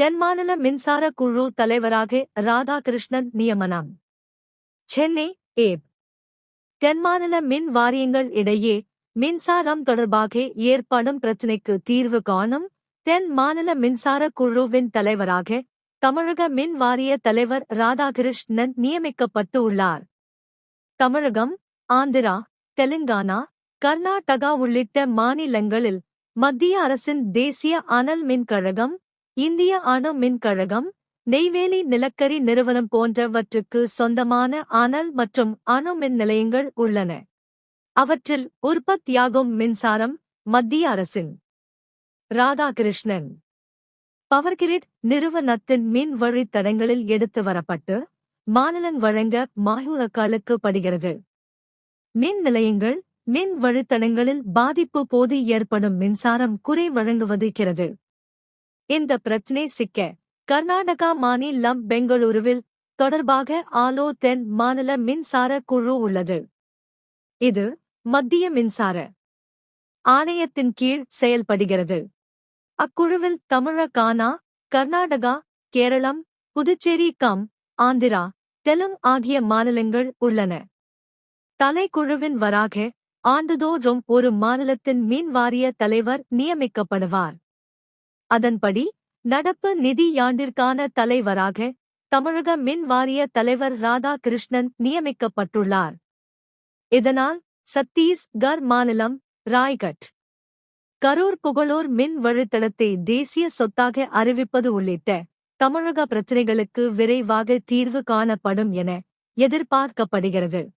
தென்மாநில மின்சார குழு தலைவராக ராதாகிருஷ்ணன் நியமனம். சென்னை ஏப். தென்மாநில மின் வாரியங்கள் இடையே மின்சாரம் தொடர்பாக ஏற்படும் பிரச்சினைக்கு தீர்வு காணும் தென் மாநில மின்சார குழுவின் தலைவராக தமிழக மின் வாரிய தலைவர் ராதாகிருஷ்ணன் நியமிக்கப்பட்டு உள்ளார். தமிழகம், ஆந்திரா, தெலுங்கானா, கர்நாடகா உள்ளிட்ட மாநிலங்களில் மத்திய அரசின் தேசிய அனல் மின் கழகம், இந்திய அணு மின் கழகம், நெய்வேலி நிலக்கரி நிறுவனம் போன்றவற்றுக்கு சொந்தமான அனல் மற்றும் அணு மின் நிலையங்கள் உள்ளன. அவற்றில் உற்பத்தியாகும் மின்சாரம் மத்திய அரசின். ராதாகிருஷ்ணன் பவர்கிரிட் நிறுவனத்தின் மின் வழித்தடங்களில் எடுத்து வரப்பட்டு மாநிலம் வழங்க மாநிலங்களுக்கு படுகிறது. மின் நிலையங்கள், மின் வழித்தடங்களில் பாதிப்பு போது ஏற்படும் மின்சாரம் குறை வழங்குவதுகிறது. இந்த பிரச்சினை சிக்க கர்நாடகா மாநிலம் பெங்களூருவில் தொடர்பாக ஆலோ தென் மாநில மின்சார குழு உள்ளது. இது மத்திய மின்சார ஆணையத்தின் கீழ் செயல்படுகிறது. அக்குழுவில் தமிழகானா, கர்நாடகா, கேரளம், புதுச்சேரி ஆந்திரா, தெலுங்கு ஆகிய மாநிலங்கள் உள்ளன. தலைக்குழுவின் வராக ஆண்டுதோறும் ஒரு மாநிலத்தின் மின் வாரிய தலைவர் நியமிக்கப்படுவார். அதன்படி நடப்பு நிதியாண்டிற்கான தலைவராக தமிழக மின் வாரிய தலைவர் ராதாகிருஷ்ணன் நியமிக்கப்பட்டுள்ளார். இதனால் சத்தீஸ்கர் மாநிலம், ராய்கட், கரூர் புகழூர் மின் வழித்தடத்தை தேசிய சொத்தாக அறிவிப்பது உள்ளிட்ட தமிழக பிரச்சினைகளுக்கு விரைவாக தீர்வு காணப்படும் என எதிர்பார்க்கப்படுகிறது.